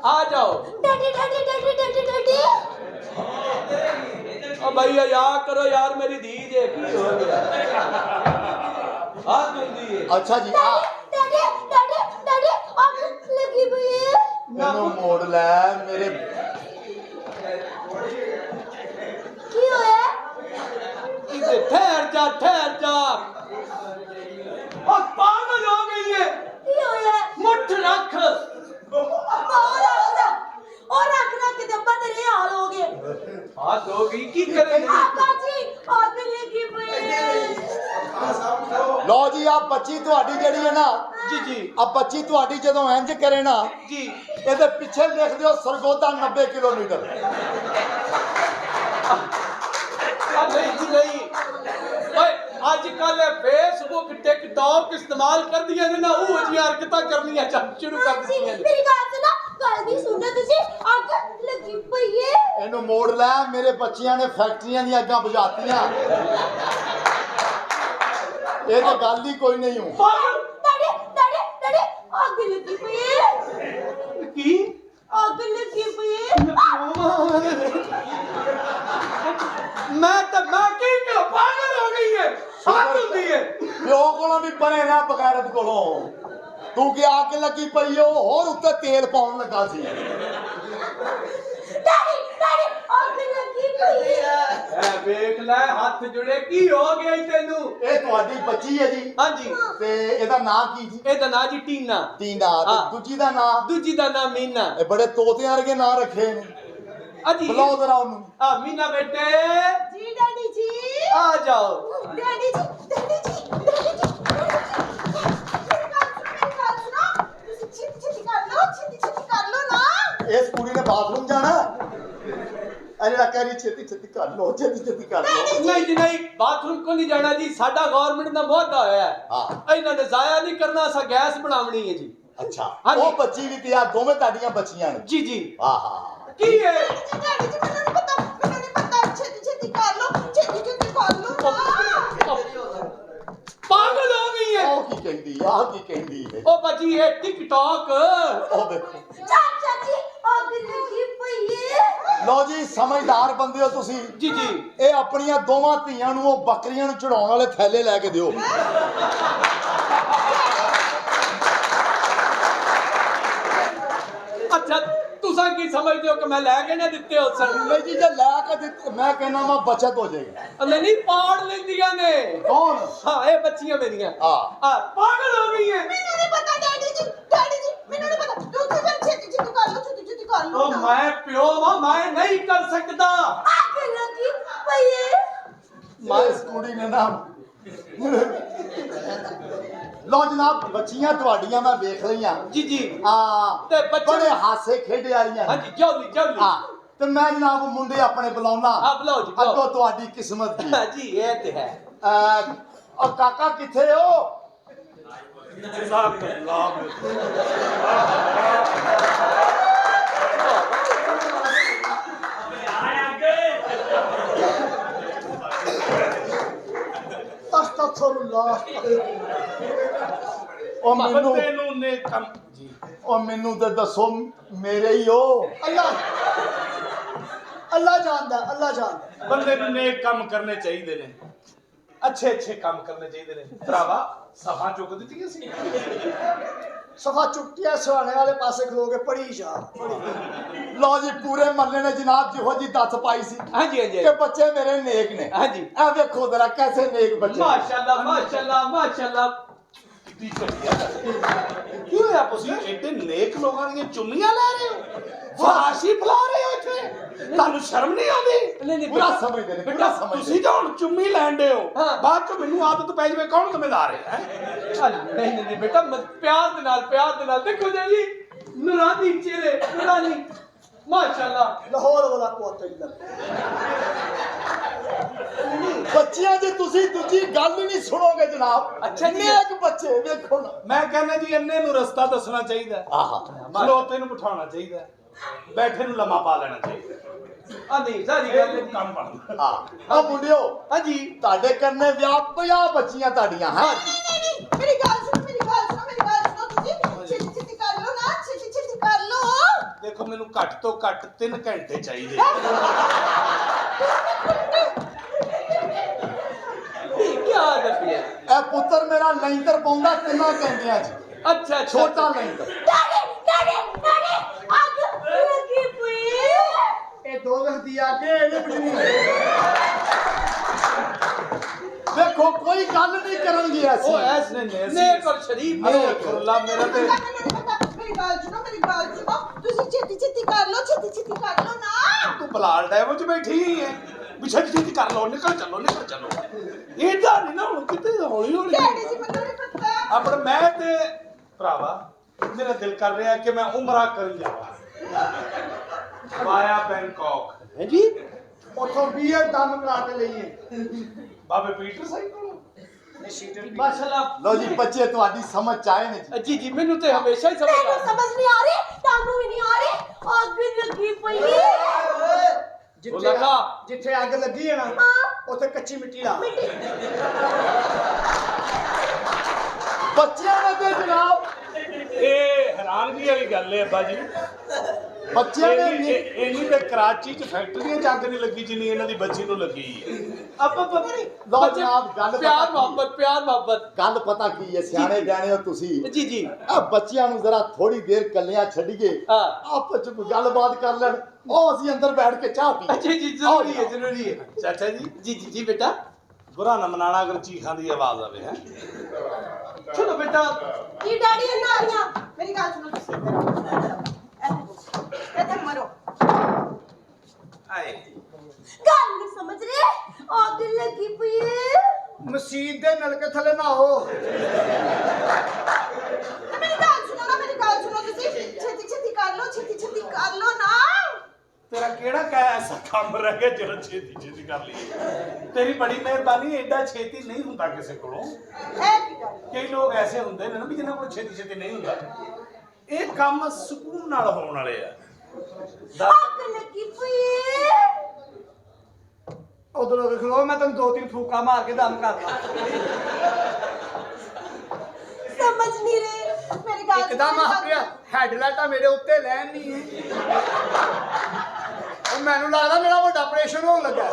आ जाओ। Daddy daddy daddy daddy daddy ओ भैया यार करो यार मेरी धी जे की हो गया हाथ जल्दी है। अच्छा जी डैडी डैडी डैडी आग लगी हुई है इन्हों मोड़ ले मेरे की होया इसे ठहर जा और पागल हो गई है। की होया मुठ रख और रखना के दब्बा तेरे हाल हो गए हाथ हो गई की करेंगे। आका जी आग लगी हुई है लो जी आ बच्ची ਤੁਹਾਡੀ ਜਿਹੜੀ ਹੈ ਨਾ जी जी ਆ ਬੱਚੀ ਤੁਹਾਡੀ ਜਦੋਂ ਇੰਜ ਕਰੇ ਨਾ जी ਇਹਦੇ ਪਿੱਛੇ ਲਿਖ ਦਿਓ ਸਰਗੋਦਾ 90 ਕਿਲੋਮੀਟਰ नहीं जी नहीं ओए आजकल फेसबुक टिकटॉक इस्तेमाल कर दिया ने ना वो जी हरकतां करनियां शुरू कर दी ने। मेरी बात सुनो गल भी सुनो तुसी आग लगी हुई है ਇਹਨੂੰ ਮੋੜ ਲੈ ਮੇਰੇ ਬੱਚਿਆਂ ਨੇ ਫੈਕਟਰੀਆਂ ਦੀਆਂ ਅੱਗਾਂ ਬੁਝਾਤੀਆਂ ਇਹ ਤਾਂ ਗੱਲ ਹੀ ਕੋਈ ਨਹੀਂ ਹੂੰ डैडी डैडी डैडी आग लगी हुई है की आग लगी हुई है मैं की क्या पागल हो गई है हाथ होती है। ਪਿਓ ਕੋਲੋਂ ਵੀ ਪਰੇ ਨਾ ਬਗੈਰਤ ਕੋਲੋਂ ਤੂੰ ਕਿ ਆ ਕੇ ਲੱਗੀ ਪਈ ਓ ਹੋਰ ਉੱਤੇ ਤੇਲ ਪਾਉਣ ਲੱਗਾ ਸੀ डैडी डैडी आग लगी हुई है ए देख ले हाथ जुड़े की हो गया तेनू। ਇਹ ਤੁਹਾਡੀ ਬੱਚੀ ਹੈ ਜੀ हां जी ਤੇ ਇਹਦਾ ਨਾਂ ਕੀ ਜੀ ਇਹਦਾ ਨਾਂ ਜੀ ਟੀਨਾ ਟੀਨਾ ਤੇ ਹਾਂ। ਦੂਜੀ ਦਾ ਨਾਂ ਦੂਜੀ ਦਾ ਨਾਂ ਮੀਨਾ। ਇਹ ਬੜੇ ਤੋਤਿਆਂ ਵਰਗੇ ਨਾਂ ਰੱਖੇ ਨੇ अजी ਬੁਲਾਓ ਜ਼ਰਾ ਉਹਨੂੰ आ मीना बेटे जी डैडी जी आ जाओ। डैडी जी डैडी जी डैडी जी मेरी बात सुनो तुसी छिटी छिटी कर लो ना ਇਸ ਕੁੜੀ ਨੇ ਬਾਥਰੂਮ ਜਾਣਾ ਇਹ ਜਿਹੜਾ ਕਹਿ ਰਹੀ ਛੇਤੀ ਛੇਤੀ ਕਰ ਲੋ ਛੇਤੀ ਛੇਤੀ ਕਰ ਲੋ नहीं जी नहीं बाथरूम को नहीं जाना जी साडा गवर्नमेंट दा मुहदा होया है हाँ। इन्हां ने जाया नहीं करना सा गैस बनावनी है जी। ਅੱਛਾ हाँ जी। ਉਹ ਬੱਚੀ ਵੀ ਤੇ ਆ ਦੋਵੇਂ ਤੁਹਾਡੀਆਂ ਬੱਚੀਆਂ ਨੇ जी जी ਆਹ की है डैडी जी मैंने नहीं पता छिटी छिटी कर लो पागल हो गई है। ਉਹ ਕੀ ਕਹਿੰਦੀ ਆਹ ਕੀ ਕਹਿੰਦੀ ਹੈ ओ बची है टिकटॉक ਉਹ ਦੇਖੋ चाचा जी आग लगी हुई है ਲਓ ਜੀ ਸਮਝਦਾਰ ਬੰਦੇ ਹੋ ਤੁਸੀਂ जी जी ਇਹ ਆਪਣੀਆਂ ਦੋਵਾਂ ਧੀਆਂ ਨੂੰ ਉਹ ਬੱਕਰੀਆਂ ਨੂੰ ਚੜਾਉਣ ਵਾਲੇ ਥੈਲੇ ਲੈ ਕੇ ਦਿਓ अच्छा तुसा की समझते हो कि मैं लेके ना दिते हो सन ਨਹੀਂ ਜੀ ਜੇ ਲੈ ਕੇ ਦਿੱਤੇ ਮੈਂ ਕਹਿੰਦਾ ਮੈਂ ਬਚਤ ਹੋ ਜਾਏਗੀ नहीं पाड़ लेंदियां ने। ਕੌਣ हां ये बच्चियां मेरियां हाँ। पागल हो गई है। मैंने नहीं पता डैडी जी मैंने नहीं पता तुसी फिर छिटी छिटी कर लो तो मैं प्यो वा मैं नहीं कर सकता। आग लगी हुई है ਮੈਂ ਇਸ ਕੁੜੀ ਨੇ ਨਾ ਲਓ ਜਨਾਬ ਬੱਚੀਆਂ ਤੁਹਾਡੀਆਂ ਮੈਂ ਵੇਖ ਲਈਆਂ जी जी ਆ ਤੇ ਬੱਚੇ- ਬੜੇ ਹਾਸੇ ਖੇਡੇ ਵਾਲੀਆਂ हां जी जल्दी ਹਾਂ ਤੇ ਮੈਂ ਜਨਾਬ ਮੁੰਡੇ ਆਪਣੇ ਬੁਲਾਉਣਾ हाँ बुलाओ जी बुलाओ। ਅੱਗੋਂ ਤੁਹਾਡੀ ਕਿਸਮਤ ਦੀ हाँ जी ये तो है। ਉਹ ਕਾਕਾ ਕਿੱਥੇ ਹੋ ਉਹ ਮੈਨੂੰ ਤੈਨੂੰ ਨੇ ਕੰਮ ਜੀ ਉਹ ਮੈਨੂੰ ਤੇ ਦੱਸੋ ਮੇਰੇ ਹੀ ਹੋ ਅੱਲਾ ਜਾਣਦਾ ਬੰਦੇ ਨੂੰ ਨੇਕ ਕੰਮ ਕਰਨੇ ਚਾਹੀਦੇ ਨੇ ਅੱਛੇ ਕੰਮ ਕਰਨੇ ਚਾਹੀਦੇ ਨੇ ਭਰਾਵਾ ਸਫਾ ਚੁੱਕ ਦਿੱਤੀਆਂ ਸੀ ਸਫਾ ਚੁੱਕਿਆ ਸਵਾਣੇ ਵਾਲੇ ਪਾਸੇ ਖਲੋ ਕੇ ਪੜੀ ਜਾ ਲਓ ਜੀ ਪੂਰੇ ਮਹੱਲੇ ਨੇ ਜਨਾਬ ਜਿਹੋ ਜੀ ਦੱਸ ਪਾਈ ਸੀ हाँ जी हाँ जी ਕਿ ਬੱਚੇ ਮੇਰੇ ਨੇਕ ਨੇ हाँ जी ਇਹ ਵੇਖੋ ਜ਼ਰਾ ਕੈਸੇ ਨੇਕ ਬੱਚੇ माशाल्लाह माशाल्लाह माशाल्लाह। ਕੀ ਹੋਇਆ ਤੁਸੀਂ ਐਡੇ ਨੇਕ ਲੋਕਾਂ ਦੀਆਂ ਚੁੰਮੀਆਂ ਲੈ ਰਹੇ ਹੋ ਫਾਸ਼ੀ ਫਲਾ ਰਹੇ ਹੋ ਇੱਥੇ ਤੁਹਾਨੂੰ ਸ਼ਰਮ ਨਹੀਂ ਆਉਂਦੀ नहीं ਪੂਰਾ बेटा ਸਮਝਦੇ ਨੇ ਬੇਟਾ ਪੂਰਾ ਸਮਝਦੇ ਤੁਸੀਂ ਤਾਂ ਹੁਣ ਚੁੰਮੀ ਲੈਂਦੇ ਹੋ ਹਾਂ। ਬਾਅਦ ਚ ਮੈਨੂੰ ਆਦਤ ਪੈ ਜਾਵੇ ਕੌਣ ਜ਼ਿੰਮੇਦਾਰ ਹੈ नहीं बेटा प्यार दे नाल देखो जी नूरानी चेहरे नूरानी माशाल्लाह। ਲਾਹੌਰ ਵਾਲਾ ਕੋਤ ਇੱਧਰ ਬੱਚਿਆਂ ਜੀ ਤੁਸੀਂ ਦੂਜੀ ਗੱਲ ਹੀ ਨਹੀਂ ਸੁਣੋਗੇ ਜਨਾਬ ਅੱਛਾ ਜੀ। ਨੇਕ ਬੱਚੇ ਵੇਖੋ ਨਾ ਮੈਂ ਕਹਿੰਦਾ ਜੀ ਅੰਨੇ ਨੂੰ ਰਸਤਾ ਦੱਸਣਾ ਚਾਹੀਦਾ ਆਹਾ ਖਲੋਤੇ ਨੂੰ ਬਿਠਾਉਣਾ ਚਾਹੀਦਾ ਬੈਠੇ ਨੂੰ ਲੰਮਾ ਪਾ ਲੈਣਾ ਚਾਹੀਦਾ नहीं सारी गल ਇਹ ਕੰਮ ਬਣਦਾ ਆ ਮੁੰਡਿਓ हाँ जी ਤੁਹਾਡੇ ਕਰਨੇ ਵਿਆਹ 50 ਬੱਚੀਆਂ ਤੁਹਾਡੀਆਂ ਹਾਂ नहीं मेरी गाल सुनो तुसी छिटी छिटी कर लो ना छिटी छिटी कर लो ਦੇਖੋ ਮੈਨੂੰ ਘੱਟ ਤੋਂ ਘੱਟ 3 ਘੰਟੇ ਚਾਹੀਦੇ। क्या दफिया ਇਹ ਪੁੱਤਰ ਮੇਰਾ ਲੈਂਟਰ ਪਾਉਂਦਾ 3 ਘੰਟਿਆਂ 'ਚ। अच्छा ਛੋਟਾ ਲੈਂਟਰ। ਡੈਡੀ ਅੱਗ ਲੱਗੀ ਪਈ ਇਹ ਦੋਜ਼ਖ ਦੀ ਅੱਗ ਇਹਨੇ ਬੁਝਣੀ ਦੇਖੋ ਕੋਈ ਗੱਲ ਨਹੀਂ ਕਰਨਗੇ ओ ਅਸੀਂ। ऐसने नेक और शरीफ नेक ਅੱਲਾ ਮੇਰਾ ਤੇ ਮੇਰੀ ਗੱਲ ਸੁਣੋ ਤੁਸੀਂ ਛੇਤੀ ਕਰ ਲਓ ਛੇਤੀ ਕਰ ਲਓ ਨਾ ਤੂੰ ਬਲਾਲ ਡੈਵੋ 'ਚ ਬੈਠੀ ਹੈ ਵੀ ਛੇਤੀ ਕਰ ਲਓ, ਨਿਕਲ ਚੱਲੋ ਇਹਦਾ ਨਹੀਂ ਨਾ ਹੁਣ ਕਿਤੇ ਹੌਲੀ ਡੈਡੀ ਜੀ ਮੈਨੂੰ ਨਹੀਂ ਪਤਾ ਆਪਣਾ ਮੈਂ ਤੇ ਭਰਾਵਾ ਮੇਰਾ ਦਿਲ ਕਰ ਰਿਹਾ ਕਿ ਮੈਂ ਉਮਰਾ ਕਰਨ ਜਾਵਾਂ ਵਾਇਆ ਬੈਂਕਾਕ। है जी ਉੱਥੋਂ 20 ਦਮ ਕਰਾ ਕੇ ਲਈਏ ਬਾਬੇ ਪੀਟਰ ਸਾਈਂ ਕੋਲ माशाल्लाह ਲੋ ਜੀ ਬੱਚੇ ਤੁਹਾਡੀ ਸਮਝ 'ਚ ਆਏ ਨੇ ਜੀ। जी जी मैनू तो हमेशा ही समझ ਮੈਨੂੰ आ ਸਮਝ ਨਹੀਂ ਆ ਰਹੀ ਤੁਹਾਨੂੰ ਵੀ ਨਹੀਂ ਆ ਰਹੀ ਅੱਗ ਲੱਗੀ ਪਈ लगा ਜਿੱਥੇ ਅੱਗ ਲੱਗੀ ਹੈ ਨਾ ਹਾਂ ਉੱਥੇ ਕੱਚੀ ਮਿੱਟੀ ਲਾ ਬੱਚਿਆਂ ਨੇ ਤੇ ਜਨਾਬ ਇਹ ਹੈਰਾਨਗੀ ਵਾਲੀ ਗੱਲ ਹੈ ਅੱਬਾ ਜੀ। ਬੱਚਿਆਂ ਨੇ ਇੰਨੀ ਤੇ ਕਰਾਚੀ 'ਚ ਫੈਕਟਰੀਆਂ 'ਚ ਅੱਗ ਨਹੀਂ ਲੱਗੀ ਜਿੰਨੀ ਇਹਨਾਂ ਦੀ ਬੱਚੀ ਨੂੰ ਲੱਗੀ ਹੈ। अब ਲਓ ਜਨਾਬ ਗੱਲ प्यार मोहब्बत ਗੱਲ ਪਤਾ ਕੀ ਹੈ ਸਿਆਣੇ ਬਿਆਣੇ ਹੋ ਤੁਸੀਂ। जी जी ਆ ਬੱਚਿਆਂ ਨੂੰ ਜ਼ਰਾ ਥੋੜੀ ਦੇਰ ਕੱਲਿਆਂ ਛੱਡੀਏ हाँ ਆਪਸ ਚ ਗੱਲਬਾਤ ਕਰ ਲੈਣ। ਉਹ ਅਸੀਂ ਅੰਦਰ ਬੈਠ ਕੇ ਚਾਹ ਪੀ अच्छा जी जरूरी है ਚਾਚਾ ਜੀ जी बेटा ਬੁਰਾ ਨਾ ਮਨਾਣਾ ਅਗਰ ਚੀਖਾਂ ਦੀ ਆਵਾਜ਼ ਆਵੇ ਹੈ। चलो बेटा ਕੀ ਡੈਡੀ ਇਹਨਾਂ ਆਈਆਂ ਮੇਰੀ ਗੱਲ ਸੁਣੋ ਤੁਸੀਂ ਇੱਥੇ ਮਰੋ ਆਏ ਗੱਲ ਨਹੀਂ ਸਮਝ ਰਹੇ ਅੱਗ ਲੱਗੀ ਪਈ ਮਸੀਤ ਦੇ ਨਲਕੇ ਥੱਲੇ ਨਹਾਓ ਮੇਰੀ ਗੱਲ ਸੁਣੋ ਤੁਸੀਂ ਛੇਤੀ ਕਰ ਲਓ ਨਾ ਤੇਰਾ ਕਿਹੜਾ ਐਸਾ ਕੰਮ ਰਹਿ ਗਿਆ ਜਿਹੜਾ ਛੇਤੀ ਕਰ ਲਈਏ। ਤੇਰੀ ਬੜੀ ਮਿਹਰਬਾਨੀ, ਐਡਾ ਛੇਤੀ ਨਹੀਂ ਹੁੰਦਾ ਕਿਸੇ ਕੋਲੋਂ। ਇਹ ਕੀ ਗੱਲ ਕਈ ਲੋਕ ਐਸੇ ਹੁੰਦੇ ਨੇ ਨਾ ਵੀ ਜਿਨ੍ਹਾਂ ਕੋਲ ਛੇਤੀ ਨਹੀਂ ਹੁੰਦਾ। ਇਹ ਕੰਮ ਸਕੂਨ ਨਾਲ ਹੋਣ ਵਾਲੇ ਆ। ਅੱਗ ਲੱਗੀ ਪਈ ਉਧਰ ਹੋ ਕੇ ਖਲੋ ਮੈਂ ਤੈਨੂੰ 2-3 ਫੂਕਾ ਮਾਰ ਕੇ ਦਮ ਕਰਦਾ ਸਮਝ ਨਹੀਂ ਰਹੇ ਮੇਰੀ ਗੱਲ ਇੱਕਦਮ ਆਪਣੀਆਂ ਹੈਡਲਾਈਟਾਂ ਮੇਰੇ ਉੱਤੇ ਲੈਣ ਨਹੀਂ ਹੈ ਉਹ ਮੈਨੂੰ ਲੱਗਦਾ ਮੇਰਾ ਵੱਡਾ ਆਪਰੇਸ਼ਨ ਹੋਣ ਲੱਗਾ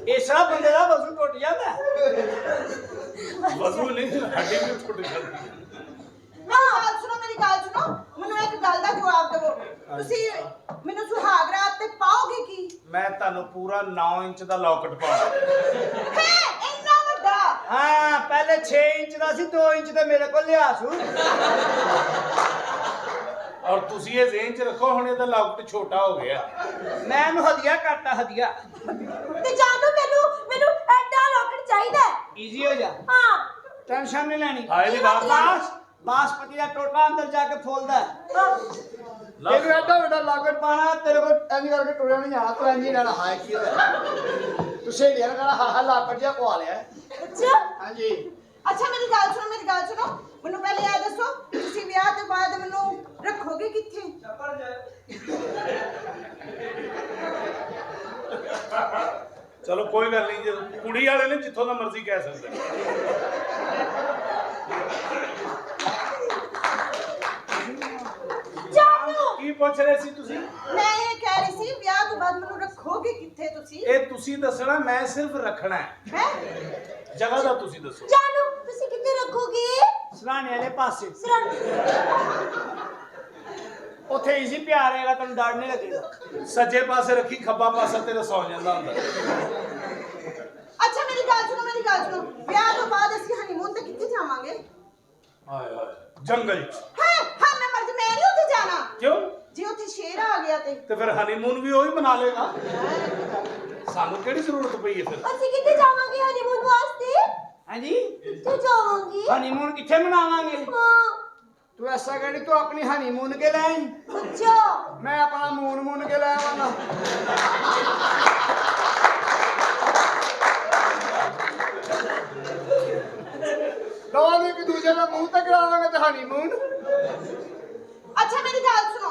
ਇਸ ਤਰ੍ਹਾਂ ਬੰਦੇ ਦਾ ਵਜ਼ਨ ਟੁੱਟ ਜਾਂਦਾ ਵਜ਼ੂ ਨਹੀਂ ਹੱਡੀ ਵੀ ਟੁੱਟ ਜਾਂਦੀ। ਮੇਰੀ ਗੱਲ ਸੁਣੋ ਮੈਨੂੰ ਇੱਕ ਗੱਲ ਦਾ ਜਵਾਬ ਦਿਓ ਤੁਸੀਂ ਮੈਨੂੰ ਸੁਹਾਗ ਰਾਤ ਤੇ ਪਾਓਗੇ ਕੀ ਮੈਂ ਤੁਹਾਨੂੰ ਪੂਰਾ 9 ਇੰਚ ਦਾ ਲੋਕਟ ਪਾਉਣਾ। ਹੈ ਇੰਨਾ ਵੱਡਾ ਹਾਂ ਪਹਿਲੇ 6 ਇੰਚ ਦਾ ਸੀ 2 ਇੰਚ ਤੇ ਮੇਰੇ ਕੋਲ ਲਿਆ ਸੂ ਔਰ ਤੁਸੀਂ ਇਹ ਜ਼ੇਨ 'ਚ ਰੱਖੋ ਹੁਣ ਇਹਦਾ ਲੋਕਟ ਛੋਟਾ ਹੋ ਗਿਆ। ਮੈਂ ਇਹਨੂੰ ਹਦੀਆ ਕਰਤਾ ਹਦੀਆ ਤੇ ਜਾਨੂ ਮੈਨੂੰ ਐਡਾ ਲੋਕਟ ਚਾਹੀਦਾ ਈਜ਼ੀ ਹੋ ਜਾ ਹਾਂ ਟੈਨਸ਼ਨ ਨਹੀਂ ਲੈਣੀ ਹਾਏ ਦੀ ਬਾਤ ਬਾਸਪਤੀ ਦਾ ਟੋਟਾ ਅੰਦਰ ਜਾ ਕੇ ਫੋਲਦਾ ਹਾਂ। ਤੈਨੂੰ ਐਡਾ ਵੱਡਾ ਲਾਗਟ ਪਾਣਾ ਤੇਰੇ ਕੋਲ ਐਨੀ ਕਰਕੇ ਟੁਰਿਆ ਨਹੀਂ ਜਾਣਾ ਤੂੰ ਐਨੀ ਰਹਿਣਾ ਹਾਏ ਕੀ ਹੋਇਆ ਤੂੰ ਸਹੇਲੀਆਂ ਨਾਲ ਕਹਿਣਾ ਹਾਂ ਲਾਗਟ ਜਿਹਾ ਪਵਾ ਲਿਆ ਅੱਛਾ ਹਾਂਜੀ ਅੱਛਾ ਮੇਰੀ ਗੱਲ ਸੁਣੋ ਮੈਨੂੰ ਪਹਿਲੇ ਇਹ ਦੱਸੋ ਤੁਸੀਂ ਵਿਆਹ ਤੋਂ ਬਾਅਦ ਮੈਨੂੰ ਰੱਖੋਗੇ ਕਿੱਥੇ ਚਲੋ ਕੋਈ ਗੱਲ ਨਹੀਂ, ਜੇ ਕੁੜੀ ਵਾਲੇ ਨੇ ਜਿੱਥੋਂ ਦਾ ਮਰਜ਼ੀ ਕਹਿ ਸਕਦੇ। ਜਾਨੂ ਕੀ ਪੁੱਛ ਰਹੇ ਸੀ ਤੁਸੀਂ? ਮੈਂ ਇਹ ਕਹਿ ਰਹੀ ਸੀ ਵਿਆਹ ਤੋਂ ਬਾਅਦ ਮੈਨੂੰ ਰੱਖੋਗੇ ਕਿੱਥੇ ਤੁਸੀਂ ਇਹ ਤੁਸੀਂ ਦੱਸਣਾ, ਮੈਂ ਸਿਰਫ ਰੱਖਣਾ ਹੈ। ਹੈ ਜਗ੍ਹਾ ਦਾ ਤੁਸੀਂ ਦੱਸੋ। ਜਾਨੂ ਤੁਸੀਂ ਕਿੱਥੇ ਰੱਖੋਗੇ ਸਰਾਣੇ ਵਾਲੇ ਪਾਸੇ ਸਰਾਂ ਉੱਥੇ ਈਜ਼ੀ ਪਿਆਰ ਰਹੇਗਾ ਤੈਨੂੰ ਡਰ ਨਹੀਂ ਲੱਗੇਗਾ ਸੱਜੇ ਪਾਸੇ ਰੱਖੀ, ਖੱਬਾ ਪਾਸਾ ਤੇਰਾ ਸੌ ਜਾਂਦਾ ਹੁੰਦਾ। ਅੱਛਾ ਮੇਰੀ ਗੱਲ ਸੁਣੋ ਵਿਆਹ ਤੋਂ ਬਾਅਦ ਅਸੀਂ ਹਨੀਮੂਨ ਤੇ ਕਿੱਥੇ ਜਾਵਾਂਗੇ ਹਾਏ ਹਾਏ ਜੰਗਲ 'ਚ। ਹੈ ਹਾਂ ਮੈਂ ਮਰਜ਼ੀ ਮੈਂ ਨਹੀਂ ਉੱਥੇ ਜਾਣਾ ਕਿਉਂ? ਜੇ ਉੱਥੇ ਸ਼ੇਰ ਆ ਗਿਆ ਤੇ ਤੇ ਫਿਰ ਹਨੀਮੂਨ ਵੀ ਉਹੀ ਮਨਾ ਲੇਗਾ। ਸਾਨੂੰ ਕਿਹੜੀ ਜ਼ਰੂਰਤ ਪਈ ਹੈ ਫਿਰ? ਅਸੀਂ ਕਿੱਥੇ ਜਾਵਾਂਗੇ ਹਨੀਮੂਨ ਵਾਸਤੇ ਹਾਂਜੀ ਕਿੱਥੇ ਜਾਵਾਂਗੇ ਹਨੀਮੂਨ ਕਿੱਥੇ ਮਨਾਵਾਂਗੇ ਹਾਂ ਤੂੰ ਐਸਾ ਕਹਿਣੀ ਤੂੰ ਆਪਣੀ ਹਨੀਮੂਨ ਕੇ ਲੈ ਆਈ ਅੱਛਾ ਮੈਂ ਆਪਣਾ ਮੂਨ ਕੇ ਲੈ ਆਵਾਂਗਾ ਦੋਵਾਂ ਇੱਕ ਦੂਜੇ ਦਾ ਮੂੰਹ ਤੇ ਕਰਾਵਾਂਗੇ ਤੇ ਹਨੀਮੂਨ ਅੱਛਾ ਮੇਰੀ ਗੱਲ ਸੁਣੋ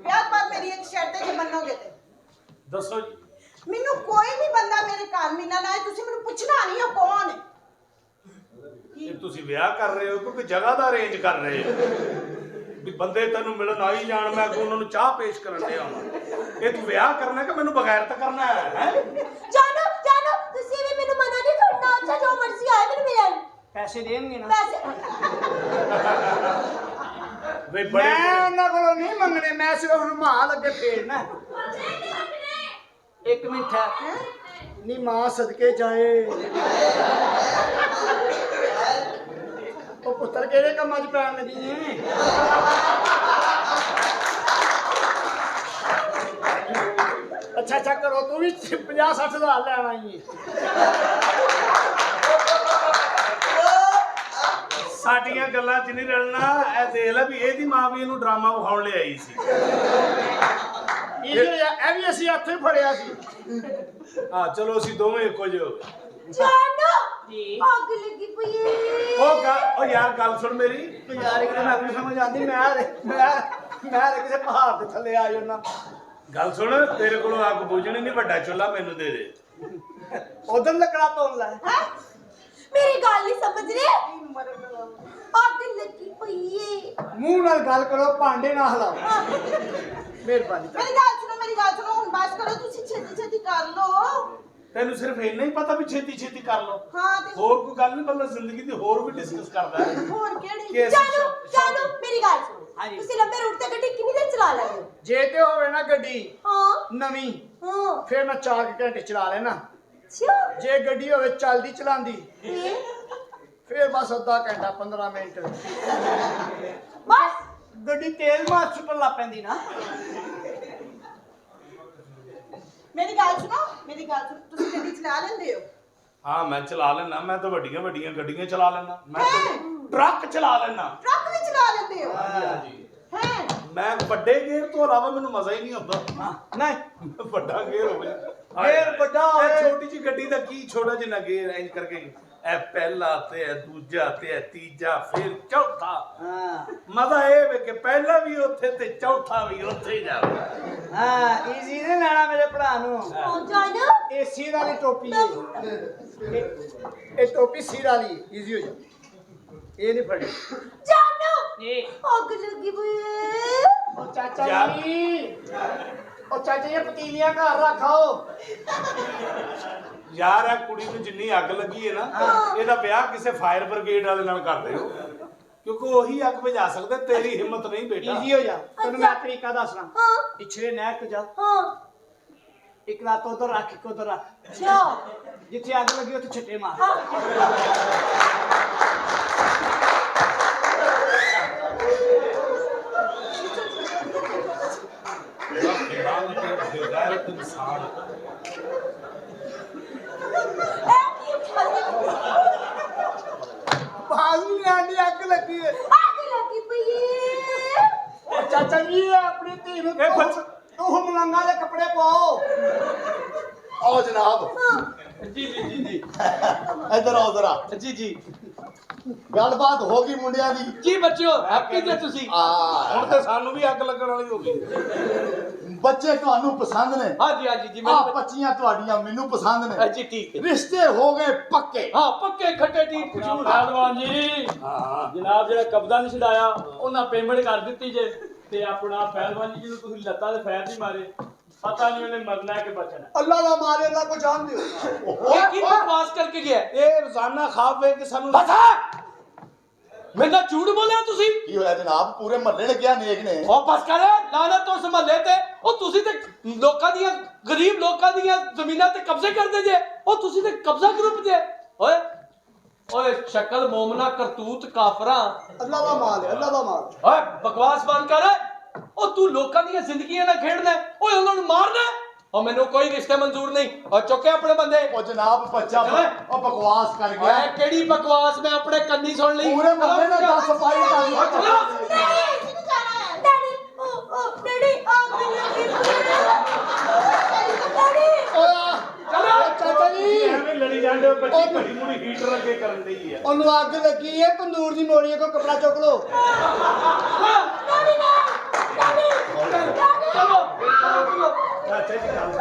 ਵਿਆਹ ਤੋਂ ਬਾਅਦ ਮੇਰੀ ਇੱਕ ਸ਼ਰਤ ਹੈ ਜੇ ਮੰਨੋਗੇ ਤੇ ਦੱਸੋ ਜੀ। ਮੈਨੂੰ ਕੋਈ ਵੀ ਬੰਦਾ ਮੇਰੇ ਘਰ ਮਿਲਣ ਆਏ ਤੁਸੀਂ ਮੈਨੂੰ ਪੁੱਛਣਾ ਨਹੀਂ ਉਹ ਕੌਣ ਹੈ ਕੀ ਜੀ ਇਹ ਤੁਸੀਂ ਵਿਆਹ ਕਰ ਰਹੇ ਹੋ ਕਿਉਂਕਿ ਜਗ੍ਹਾ ਦਾ ਅਰੇਂਜ ਕਰ ਰਹੇ ਹੋ ਵੀ ਬੰਦੇ ਤੈਨੂੰ ਮਿਲਣ ਆਈ ਜਾਣ, ਮੈਂ ਅੱਗੋਂ ਉਹਨਾਂ ਨੂੰ ਚਾਹ ਪੇਸ਼ ਕਰਨ ਡਿਆ ਵਾਂ। ਇਹ ਤੂੰ ਵਿਆਹ ਕਰਨਾ ਕਿ ਮੈਨੂੰ ਬਗੈਰਤ ਕਰਨਾ ਹੈ ਜਾਨੋ ਜਾਨੋ ਤੁਸੀਂ ਵੀ ਮੈਨੂੰ ਮਨਾ ਨਹੀਂ ਕਰਨਾ। ਅੱਛਾ ਜੋ ਮਰਜ਼ੀ ਆਏ ਮੈਨੂੰ ਮਿਲਣ ਪੈਸੇ ਦੇਣਗੇ ਨਾ। ਪੈਸੇ ਵੇ ਮੈਂ ਬੜੇ ਉਹਨਾਂ ਕੋਲੋਂ ਨਹੀਂ ਮੰਗਣੇ, ਮੈਂ ਸਿਰਫ ਰੁਮਾਲ ਅੱਗੇ ਫੇਰਨਾ। ਇੱਕ ਮਿੰਟ ਹੈ ਨੀ ਮਾਂ ਸਦਕੇ ਜਾਏ। ਉਹ ਪੁੱਤਰ ਕਿਹੜੇ ਕੰਮਾਂ 'ਚ ਪੈਣ ਲੱਗੀ ਏ? ਅੱਛਾ ਅੱਛਾ ਕਰੋ, ਤੂੰ ਵੀ 50-60 ਹਜ਼ਾਰ ਲੈਣ ਆਈ ਏ। ਸਾਡੀਆਂ ਗੱਲਾਂ 'ਚ ਨਹੀਂ ਰਲਣਾ। ਇਹ ਦੇਖ ਲੈ ਵੀ ਇਹਦੀ ਮਾਂ ਵੀ ਇਹਨੂੰ ਡਰਾਮਾ ਵਿਖਾਉਣ ਲਈ ਆਈ ਸੀ। ਇਹ ਵੀ ਅਸੀਂ ਹੱਥੋਂ ਹੀ ਫੜਿਆ ਸੀ। ਹਾਂ ਚਲੋ ਅਸੀਂ ਦੋਵੇਂ ਇੱਕੋ ਜਿਹੇ ਹੋ ਗਏ। ਜਾਨੋ ਜੀ। ਅੱਗ ਲੱਗੀ ਪਈ ਏ। ਉਹ ਯਾਰ ਗੱਲ ਸੁਣ ਮੇਰੀ। ਯਾਰ ਇੱਕ ਦਿਨ ਮੈਨੂੰ ਸਮਝ ਆਉਂਦੀ, ਮੈਂ ਕਿਸੇ ਪਹਾੜ ਦੇ ਥੱਲੇ ਆ ਜਾਣਾ। ਗੱਲ ਸੁਣ, ਤੇਰੇ ਕੋਲੋਂ ਅੱਗ ਬੁਝਣੀ ਨਹੀਂ, ਵੱਡਾ ਚੁੱਲ੍ਹਾ ਮੈਨੂੰ ਦੇ ਦੇ। ਉਧਰ ਲੱਕੜਾ ਤੋੜ ਲੈ। ਹੈਂ? ਮੇਰੀ ਗੱਲ ਨਹੀਂ ਸਮਝ ਰਹੇ। ਅੱਗ ਲੱਗੀ ਪਈ ਏ। ਮੂੰਹ ਨਾਲ ਗੱਲ ਕਰੋ, ਭਾਂਡੇ ਨਾ ਹਿਲਾਓ। ਮਿਹਰਬਾਨੀ ਮੇਰੀ ਗੱਲ ਸੁਣੋ ਹੁਣ ਬਸ ਕਰੋ। ਤੁਸੀਂ ਛੇਤੀ ਛੇਤੀ ਕਰ ਲਓ। ਤੈਨੂੰ ਸਿਰਫ ਇੰਨਾ ਹੀ ਪਤਾ ਵੀ ਛੇਤੀ ਛੇਤੀ ਕਰ ਲਓ। ਹਾਂ ਤੇ ਹੋਰ ਕੋਈ ਗੱਲ ਨਹੀਂ, ਬੰਦਾ ਜ਼ਿੰਦਗੀ ਦੀ ਹੋਰ ਵੀ ਡਿਸਕਸ ਕਰਦਾ ਹੈ। ਹੋਰ ਕਿਹੜੀ ਕਿ ਅਸੀਂ ਜਾਨੋ ਜਾਨੋ ਮੇਰੀ ਗੱਲ ਸੁਣੋ। ਹਾਂਜੀ। ਤੁਸੀਂ ਲੰਬੇ ਰੂਟ ਤੇ ਗੱਡੀ ਕਿੰਨੀ ਦੇਰ ਚਲਾ ਲੈਂਦੇ ਹੋ? ਜੇ ਤੇ ਹੋਵੇ ਨਾ ਗੱਡੀ ਹਾਂ ਨਵੀਂ, ਹਾਂ ਫਿਰ ਮੈਂ 4 ਘੰਟੇ ਚਲਾ ਲੈਣਾ। ਅੱਛਾ ਜੇ ਗੱਡੀ ਹੋਵੇ ਚੱਲਦੀ ਚਲਾਉਂਦੀ, ਤੇ ਫਿਰ ਬਸ ਅੱਧਾ ਘੰਟਾ 15 ਮਿੰਟ। ਬਸ ਗੱਡੀ ਤੇਲ ਮਾਰ ਛੁੱਟਣ ਲੱਗ ਪੈਂਦੀ ਨਾ। ਮੇਰੀ ਗੱਲ ਸੁਣੋ। ਤੁਸੀਂ ਗੱਡੀ ਚਲਾ ਲੈਂਦੇ ਹੋ? ਹਾਂ ਮੈਂ ਚਲਾ ਲੈਣਾ। ਮੈਂ ਤਾਂ ਵੱਡੀਆਂ ਵੱਡੀਆਂ ਗੱਡੀਆਂ ਚਲਾ ਲੈਣਾ। ਮੈਂ ਤਾਂ ਟਰੱਕ ਚਲਾ ਲੈਣਾ। ਟਰੱਕ ਵੀ ਚਲਾ ਲੈਂਦੇ ਹੋ? ਹਾਂਜੀ। ਹੈ ਮੈਂ ਵੱਡੇ ਗੇਅਰ ਤੋਂ ਇਲਾਵਾ ਮੈਨੂੰ ਮਜ਼ਾ ਹੀ ਨਹੀਂ ਆਉਂਦਾ। ਨਹੀਂ ਵੱਡਾ ਗੇਅਰ ਹੋਵੇ। ਗੇਅਰ ਵੱਡਾ ਹੋਵੇ। ਇਹ ਛੋਟੀ ਜਿਹੀ ਗੱਡੀ ਦਾ ਕੀ ਛੋਟਾ ਜਿਹਾ ਗੇਅਰ ਇੰਜ ਕਰਕੇ, ਇਹ ਪਹਿਲਾ ਤੇ ਇਹ ਦੂਜਾ ਤੇ ਇਹ ਤੀਜਾ ਫਿਰ ਚੌਥਾ। ਹਾਂ ਮਜ਼ਾ ਇਹ ਵੇ ਕਿ ਪਹਿਲਾ ਵੀ ਉੱਥੇ ਤੇ ਚੌਥਾ ਵੀ ਉੱਥੇ ਹੀ ਜਾਵੇ। ਹਾਂ ਈਜ਼ੀ ਨੇ ਲੈਣਾ ਮੇਰੇ ਭਰਾ ਨੂੰ। ਉਹ ਜਾਨੋ ਇਹ ਸੀਰ ਵਾਲੀ ਟੋਪੀ ਹੈ। ਇਹ ਟੋਪੀ ਸੀਰ ਵਾਲੀ ਈਜ਼ੀ ਹੋ ਜਾ। ਇਹ ਨਹੀਂ ਫੜੀ। ਜਾਨੋ ਇਹ ਅੱਗ ਲੱਗੀ ਪਈ ਏ। ਉਹ ਚਾਚਾ ਜੀ, ਉਹ ਚਾਚਾ ਜੀ ਪਤੀਲੀਆਂ ਘਰ ਰੱਖੋ। ਯਾਰ ਇਹ ਕੁੜੀ ਨੂੰ ਜਿੰਨੀ ਅੱਗ ਲੱਗੀ ਹੈ ਨਾ, ਇਹਦਾ ਵਿਆਹ ਕਿਸੇ ਫਾਇਰ ਬ੍ਰਿਗੇਡ ਵਾਲੇ ਨਾਲ ਕਰ ਦਿਓ, ਕਿਉਂਕਿ ਉਹੀ ਅੱਗ ਬੁਝਾ ਸਕਦਾ। ਤੇਰੀ ਹਿੰਮਤ ਨਹੀਂ ਬੇਟਾ। ਈਜ਼ੀ ਹੋ ਜਾ। ਤੈਨੂੰ ਮੈਂ ਤਰੀਕਾ ਦੱਸਣਾ। ਹਾਂ ਪਿਛਲੇ ਨਹਿਰ ਤੋਂ ਜਾ, ਹਾਂ ਇੱਕ ਲੱਤ ਉਧਰ ਰੱਖ, ਇੱਕ ਉਧਰ ਰੱਖ। ਅੱਛਾ ਜਿੱਥੇ ਅੱਗ ਲੱਗੀ ਉੱਥੇ ਛੱਟੇ ਮਾਰ। ਹਾਂ ਗੈਰਤ ਇਨਸਾਨ। ਇਹ ਕੀ ਬਾਜ਼ ਨਹੀਂ ਆਂਦੀ, ਅੱਗ ਲੱਗੀ ਹੈ। ਅੱਗ ਲੱਗੀ ਪਈ ਏ। ਉਹ ਚਾਚਾ ਜੀ ਇਹ ਆਪਣੀ ਧੀ ਨੂੰ ਇਹ ਬੱਚ- ਤੂੰ ਮਲੰਗਾ ਦੇ ਕੱਪੜੇ ਪਾਓ। ਆਓ ਜਨਾਬ, ਜੀ ਜੀ ਜੀ ਜੀ ਇੱਧਰ ਆਓ ਜ਼ਰਾ। ਜੀ ਜੀ ਗੱਲਬਾਤ ਹੋ ਗਈ ਮੁੰਡਿਆਂ ਦੀ। ਜੀ ਬੱਚਿਓ ਹੈਪੀ ਜੇ ਤੁਸੀਂ। ਹੁਣ ਤੇ ਸਾਨੂੰ ਵੀ ਅੱਗ ਲੱਗਣ ਵਾਲੀ ਹੋ ਗਈ। ਬੱਚੇ ਤੁਹਾਨੂੰ ਪਸੰਦ ਨੇ? ਹਾਂਜੀ ਹਾਂਜੀ ਜੀ ਆ ਬੱਚੀਆਂ ਤੁਹਾਡੀਆਂ ਮੈਨੂੰ ਪਸੰਦ ਨੇ। ਜੀ ਠੀਕ ਹੈ। ਰਿਸ਼ਤੇ ਹੋ ਗਏ ਪੱਕੇ। ਹਾਂ ਪੱਕੇ ਖੱਟੇ ਠੀਕ ਖਜੂਰ। ਪਹਿਲਵਾਨ ਜੀ ਹਾਂ ਜਨਾਬ ਜਿਹੜਾ ਕਬਜ਼ਾ ਨਹੀਂ ਛਡਾਇਆ ਉਹਨਾਂ ਪੇਮੈਂਟ ਕਰ ਦਿੱਤੀ ਜੇ ਤੇ ਆਪਣਾ ਪਹਿਲਵਾਨ ਜੀ ਜਿਹਨੂੰ ਤੁਸੀਂ ਲੱਤਾਂ ਦੇ ਫੈਰ ਨਹੀਂ ਮਾਰੇ, ਪਤਾ ਨਹੀਂ ਉਹਨੇ ਮਰਨਾ ਹੈ ਕਿ ਬਚਣਾ। ਅੱਲਾ ਦਾ ਮਾਰੇ ਅੱਲਾ ਕੋ ਜਾਣ ਦਿਓ। ਇਹ ਕੀ ਬਕਵਾਸ ਕਰਕੇ ਗਿਆ? ਇਹ ਰੋਜ਼ਾਨਾ ਖਾਬ ਵੇ ਕਿ ਸਾਨੂੰ ਬਤਾ ਮੇਰੇ ਨਾਲ ਝੂਠ ਬੋਲਿਆ ਤੁਸੀਂ। ਕੀ ਹੋਇਆ ਜਨਾਬ? ਪੂਰੇ ਮਹੱਲੇ ਨੇ ਕਿਹਾ ਨੇਕ ਨੇ। ਉਹ ਬਸ ਕਰ ਲਾਨਤ ਉਸ ਮਹੱਲੇ ਤੇ। ਉਹ ਤੁਸੀਂ ਤੇ ਲੋਕਾਂ ਦੀਆਂ ਗਰੀਬ ਲੋਕਾਂ ਦੀਆਂ ਜ਼ਮੀਨਾਂ ਤੇ ਕਬਜ਼ੇ ਕਰਦੇ ਜੇ। ਉਹ ਤੁਸੀਂ ਤੇ ਕਬਜ਼ਾ ਗਰੁੱਪ ਜੇ। ਓਏ ਓਏ ਸ਼ਕਲ ਮੋਮਨਾ ਕਰਤੂਤ ਕਾਫਰਾਂ। ਅੱਲਾ ਦਾ ਮਾਲ ਹੈ, ਅੱਲਾ ਦਾ ਮਾਲ। ਓਏ ਬਕਵਾਸ ਬੰਦ ਕਰ। ਉਹ ਤੂੰ ਲੋਕਾਂ ਦੀਆਂ ਜ਼ਿੰਦਗੀਆਂ ਨਾਲ ਖੇਡਦਾ। ਓਏ ਉਹਨਾਂ ਨੂੰ ਮਾਰਨਾ। ਉਹ ਮੈਨੂੰ ਕੋਈ ਰਿਸ਼ਤੇ ਮਨਜ਼ੂਰ ਨਹੀਂ। ਉਹ ਚੁੱਕੇ ਆਪਣੇ ਬੰਦੇ। ਉਹ ਜਨਾਬ ਬੱਚਾ ਉਹ ਬਕਵਾਸ ਕਰ ਗਿਆ। ਓਏ ਕਿਹੜੀ ਬਕਵਾਸ? ਮੈਂ ਆਪਣੇ ਕੰਨੀ ਸੁਣ ਲਈ। ਪੂਰੇ ਮਹੱਲੇ ਨੇ ਦੱਸ ਸਫਾਈ ਕਰ ਓਏ ਚਲੋ। ਡੈਡੀ ਕਿੱਥੇ ਜਾਣਾ ਹੈ? ਡੈਡੀ ਉਹ ਡੈਡੀ ਅੱਗ ਲੱਗੀ ਪਈ ਏ। ਡੈਡੀ ਚਲੋ ਚਾਚਾ ਜੀ ਐਵੇਂ ਲੜੀ ਜਾਂਦੇ ਹੋ। ਬੱਚੀ ਘੜੀ ਮੁੜੀ ਹੀਟਰ ਅੱਗੇ ਕਰਨ ਦੀ ਹੈ। ਉਹਨੂੰ ਅੱਗ ਲੱਗੀ ਹੈ, ਤੰਦੂਰ ਦੀ ਮੋੜੀਏ ਕੋ ਕਪੜਾ ਚੁੱਕ ਲੋ। ਡੈਡੀ ਨੇ ਡੈਡੀ ਚਲੋ ਚਲੋ ਚਾਚਾ ਜੀ ਗੱਲ